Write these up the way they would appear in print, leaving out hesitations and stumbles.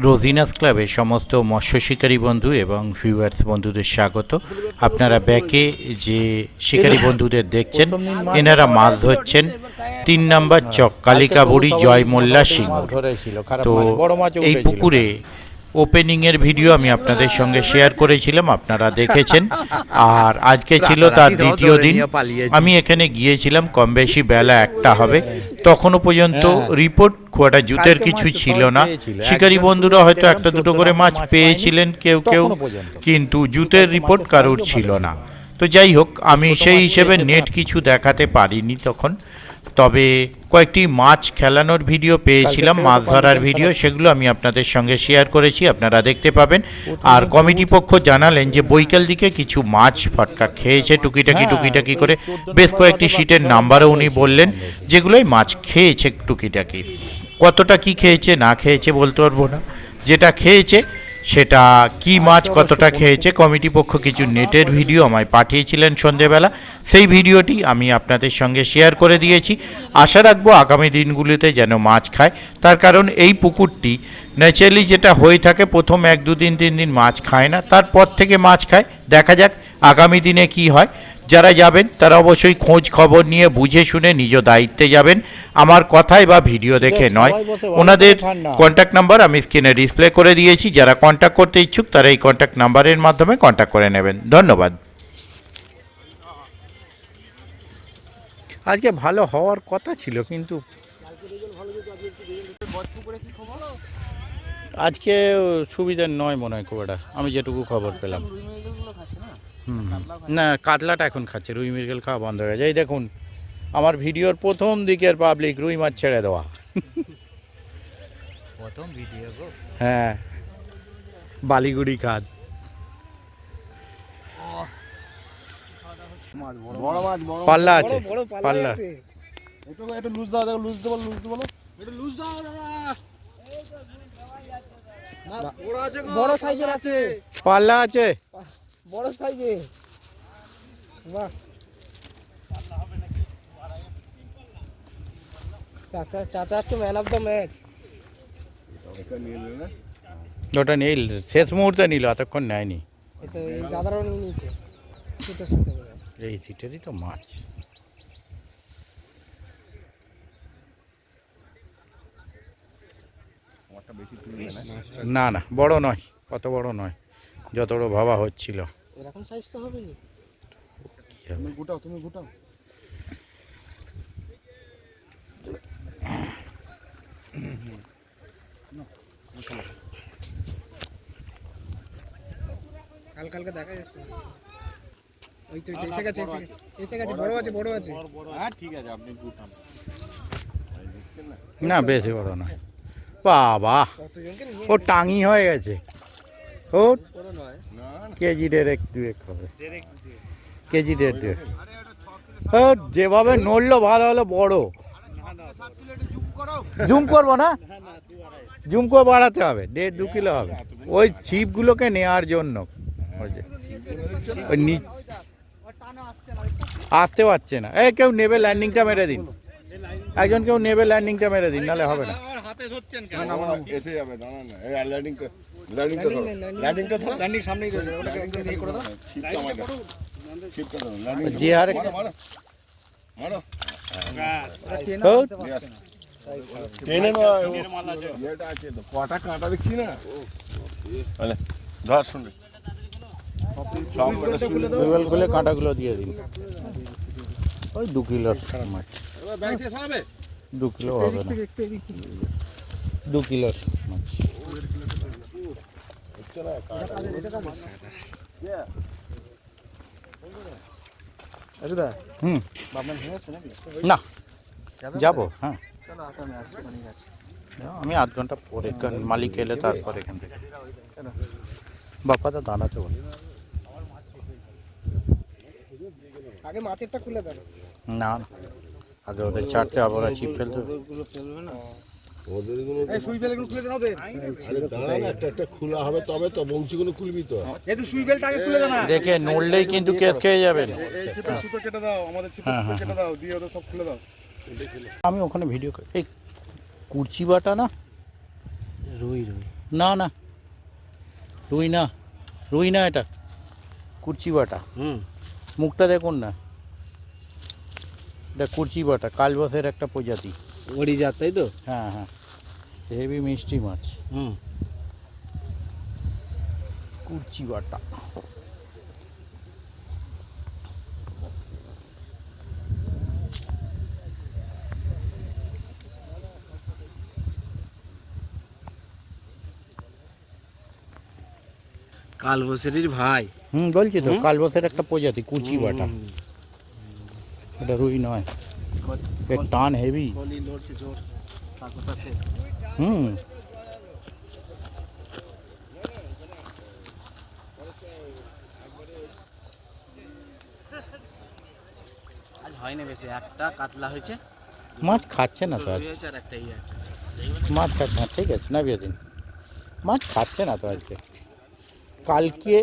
রোজিনাস ক্লাবের সমস্ত মৎস্য শিকারী বন্ধু এবং ভিউয়ার্স বন্ধুদের স্বাগত। আপনারা ব্যাকে যে শিকারী বন্ধুদের দেখছেন এনারা মাছ ধরছেন ৩ নম্বর চক কালিকাবুড়ি জয় মোল্লা সিংহ। তো এই পুকুরে ওপেনিংয়ের ভিডিও আমি আপনাদের সঙ্গে শেয়ার করেছিলাম, আপনারা দেখেছেন। আর আজকে ছিল তার দ্বিতীয় দিন। আমি এখানে গিয়েছিলাম কম বেশি বেলা 1টা হবে, তখনও পর্যন্ত রিপোর্ট খুব একটা জুতের কিছু ছিল না। শিকারী বন্ধুরা হয়তো একটা দুটো করে মাছ পেয়েছিলেন কেউ কেউ, কিন্তু জুতের রিপোর্ট কারোর ছিল না। তো যাই হোক, আমি সেই হিসেবে নেট কিছু দেখাতে পারিনি তখন, তবে কয়েকটি মাছ খেলানোর ভিডিও পেয়েছিলাম, মাছ ধরার ভিডিও, সেগুলো আমি আপনাদের সঙ্গে শেয়ার করেছি, আপনারা দেখতে পাবেন। আর কমিটি পক্ষ জানালেন যে বৈকাল দিকে কিছু মাছ ফটকা খেয়েছে টুকিটাকি করে, বেশ কয়েকটি সিটের নাম্বারও উনি বললেন, যেগুলোই মাছ খেয়েছে টুকিটাকি। কতটা কি খেয়েছে না খেয়েছে বলতে পারবো না, যেটা খেয়েছে সেটা কি মাছ কতটা খেয়েছে কমিটি পক্ষ কিছু নেটের ভিডিও আমায় পাঠিয়েছিলেন সন্ধেবেলা, সেই ভিডিওটি আমি আপনাদের সঙ্গে শেয়ার করে দিয়েছি। আশা রাখবো আগামী দিনগুলিতে যেন মাছ খায়, তার কারণ এই পুকুরটি ন্যাচারালি যেটা হয়ে থাকে, প্রথম 1-2 দিন 3 দিন মাছ খায় না, তারপর থেকে মাছ খায়। দেখা যাক আগামী দিনে কি হয়। যারা যাবেন তারা অবশ্যই খোঁজ খবর নিয়ে বুঝে শুনে নিজ দায়িত্বে যাবেন, আমার কথায় বা ভিডিও দেখে নয়। ওনাদের কন্ট্যাক্ট নাম্বার আমি স্ক্রিনে ডিসপ্লে করে দিয়েছি, যারা কন্ট্যাক্ট করতে ইচ্ছুক তারা এই কন্ট্যাক্ট নাম্বারের মাধ্যমে কন্ট্যাক্ট করে নেবেন। ধন্যবাদ। আজকে ভালো হওয়ার কথা ছিল, কিন্তু আজকে সুবিধার নয় মনে হয় খুব একটা, আমি যেটুকু খবর পেলাম। না, কাতলাটা এখন খাচ্ছে, রুই মৃগেল খাওয়া বন্ধ হয়ে যায়। এই দেখুন আমার ভিডিওর প্রথম দিকের পাবলিক রুই মাছ ছেড়ে দেওয়া, প্রথম ভিডিও গো। হ্যাঁ, বালিগুড়ি খাদ। পাল্লা আছে, পাল্লা একটু লুজ দাও, দেখো লুজ দেবো, লুজ দেবো, একটু লুজ দাও দাদা। বড় সাইজের আছে, পাল্লা আছে বড় সাইজে। বাহ, চাচা চাচা তো ম্যান অফ দ্য ম্যাচ। ওটা নিয়ে শেষ মুহূর্তে নিল, এতক্ষণ নেয়নি। তো এই দাদারাও নিয়ে নিয়েছে সিটের সাথে। এই সিটেরই তো মাছ। না না, বড় নয়, কত বড় নয়, যত বড় ভাবা হচ্ছিল। এরকম সাইজ তো হবে। তুমি গোটাও, তুমি গোটাও। কালকে দেখা যাচ্ছে। ওই তো এসে গেছে, এসে গেছে, বড় আছে, বড় আছে। হ্যাঁ ঠিক আছে, আপনি গোটান। না বেশি বড় নয়। বাবা, ও টাঙি হয়ে গেছে, ও কেজি 1.5-2 হবে, কেজি 1.5-2। ও যেভাবে নড়লো ভালো হলো, বড়। জুম করবো না, জুম করে বাড়াতে হবে, 1.5-2 কিলো হবে ওই ছিপগুলোকে নেওয়ার জন্য। আসতে পারছে না, এই কেউ নেবে, ল্যান্ডিংটা মেরে দিন, একজন কেউ নেবে, ল্যান্ডিংটা মেরে দিন, নাহলে হবে না। যে হারে কটা কাঁটা দেখছি না, ধর শুনে খুলে কাঁটাগুলো দিয়ে দিন। ওই 2 কিলোর মাছ, 2 কিলো হবে না, 2 কিলোর মাছ। না যাবো, হ্যাঁ আমি 8 ঘন্টা পরে, মালিক এলে তারপর এখান থেকে। বাপ্পা তো দাঁড়াতে বলে, আগে মাছেরটা খুলে দেন। না আগে ওদের চারটে, আবার ছিপ ফেলতে হবে। দেখে নড়লেই কিন্তু কেস খেয়ে যাবেন। আমি ওখানে ভিডিও করি। এই কুরচি বাটা না, রুই রুই না না, রুই না, রুই না, এটা কুরচি বাটা। মুখটা দেখুন না, এটা কুরচি বাটা, কালবাসের একটা প্রজাতি। ওড়ি জাত, তাই তো? হ্যাঁ হ্যাঁ, হেভি মিষ্টি মাছ, কুরচি বাটা। কালবসেরির ভাই। বলছি তো, কালবাসের একটা প্রজাতি, কুরচি বাটা। এটা রুই নয়, এর টান হেভি। গলি লড়ছে জোর, তাকত আছে। হুম আজ হয়নি বেশি, একটা কাতলা হয়েছে, মাছ খাচ্ছে না তো আজ, রুই হয়েছে আর একটা ইয়ে। মাছ খাচ্ছে না, ঠিক আছে না বিয়ে দিন, মাছ খাচ্ছে না তো আজকে। কালকে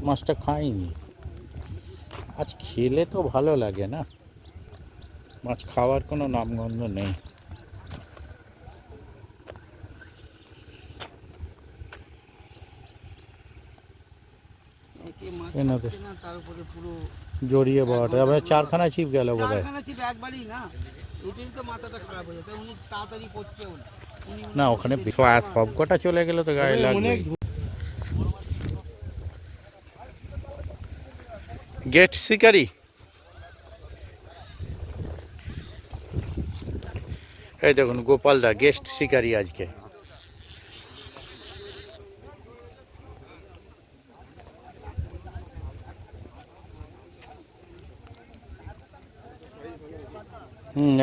মাছটা খাইনি, আজ খেলে তো ভালো লাগে না, মাছ খাওয়ার কোনো নামগন্ধ নেই। এনাতে তার উপরে পুরো জড়িয়ে পাওয়াটা আবার চারখানা ছিপ গেল বোধ হয়। চারখানা ছিল একবারই না, এটাই তো মাথাটা খারাপ হয়ে যায়, উনি তাড়াতাড়ি করছে না ওখানে আর সব কটা চলে গেলে তো গায়ে লাগবে। গেট শিকারি, এই দেখুন গোপালদা গেস্ট শিকারি আজকে।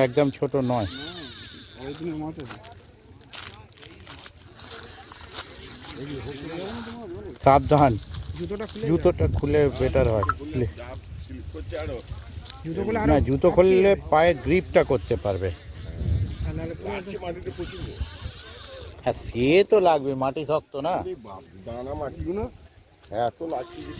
একদম ছোট নয়, সাবধান, জুতোটা খুলে বেটার হয়। না জুতো খুললে পায়ের গ্রিপটা করতে পারবে। হ্যাঁ সে তো লাগবে, মাটি শক্ত না। দানা মাটিগুলো এত লাগছে যে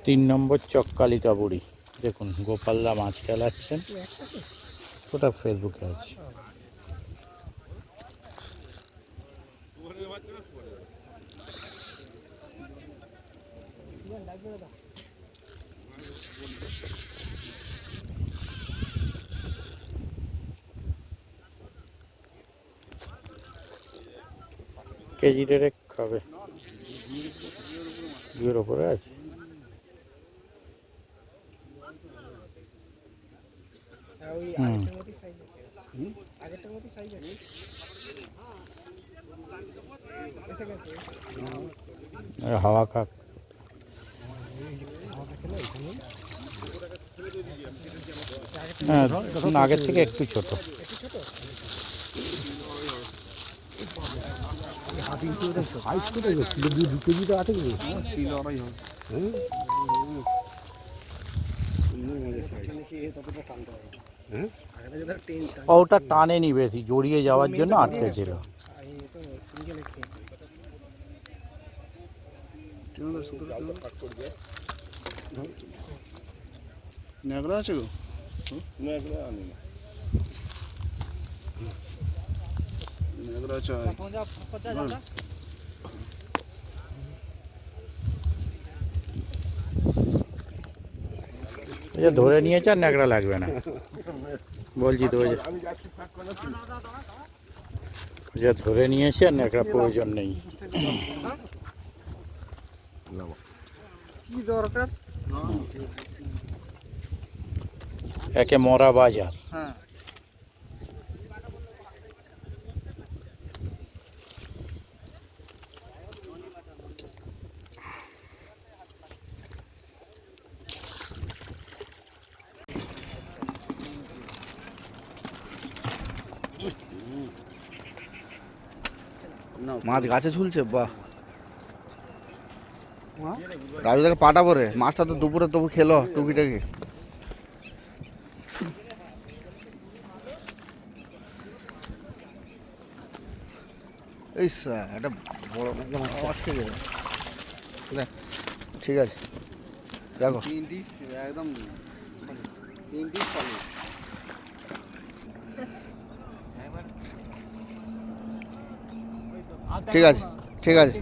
তিন নম্বর চক কালিকা বুড়ি, দেখুন গোপালদা মাছ খেলাচ্ছেন, ওটা ফেসবুকে আছে। কেজি ডেরেক খাবে, দুয়ের ওপরে আছে। হাওয়া খাক, হ্যাঁ আগের থেকে একটু ছোট। ওটা টানেনি বেশি, জড়িয়ে যাওয়ার জন্য আটকে ছিল। ন্যাকড়া আছে গো? ন্যাকড়া আনি না। ন্যাকড়া চাই। ধরে নিয়েছে আর ন্যাকড়া লাগবে না, বলছি তো আমি যাচ্ছি ফাঁক করে যে ধরে নিয়েছে আর ন্যাকড়া প্রয়োজন নেই। কি দরকার? একে মরা বাজার। হ্যাঁ মাছ গাছে ঝুলছে, বাহ রাজু থেকে পাটা পরে মাছটা তো দুপুরে তবু খেলো টুকিটাকি। এই একটা বড় মাছ খেয়ে যাবে। ঠিক আছে দেখো তিনটি একদম তিনটি চলে ঠিক আছে ঠিক আছে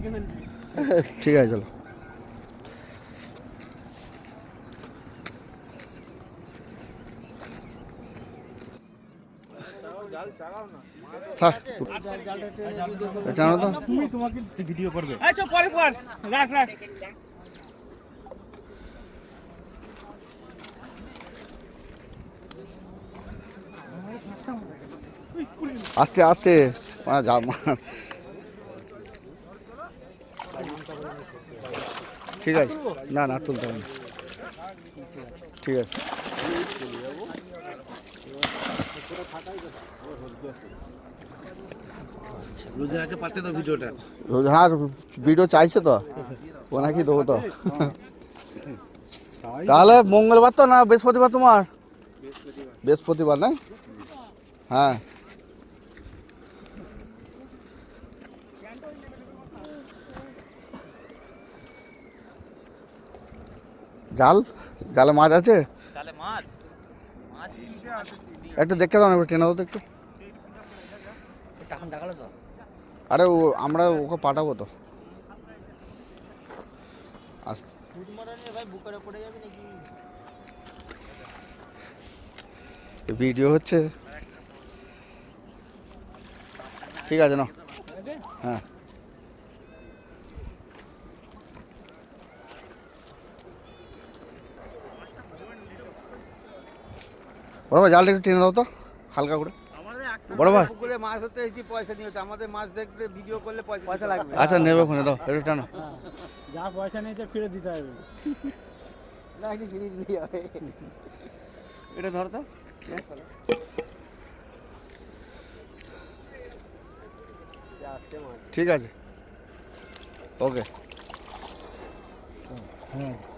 ঠিক আছে চলো থাক এটা আনো তো আচ্ছা পরে পর রাখ রাখ আস্তে আস্তে ঠিক আছে না না তুলতে হবে না ঠিক আছে রোজনাকে পাঠিয়ে দাও ভিডিওটা হ্যাঁ ভিডিও চাইছে তো ও নাকি দেবো তো তাহলে মঙ্গলবার তো না বৃহস্পতিবার তোমার বৃহস্পতিবার না হ্যাঁ জালে মাছ আছে একটু দেখে দাও না একটু টেনে দাও তো একটু আরে আমরা ওকে পাঠাবো তো ভিডিও হচ্ছে ঠিক আছে না হ্যাঁ বড় ভাই জালটা একটু টেনে দাও তো হালকা করে বড় ভাই পুকুরে মাছ ধরতে এসেছি পয়সা নিয়ে আমাদের মাছ দেখতে ভিডিও করলে পয়সা লাগবে আচ্ছা নেবে ওখানে দাও একটু টানো যা পয়সা নিয়েছে ফিরে দিতে হবে না কি ফিরে দিতে হবে এটা ধর তো ঠিক আছে ওকে হ্যাঁ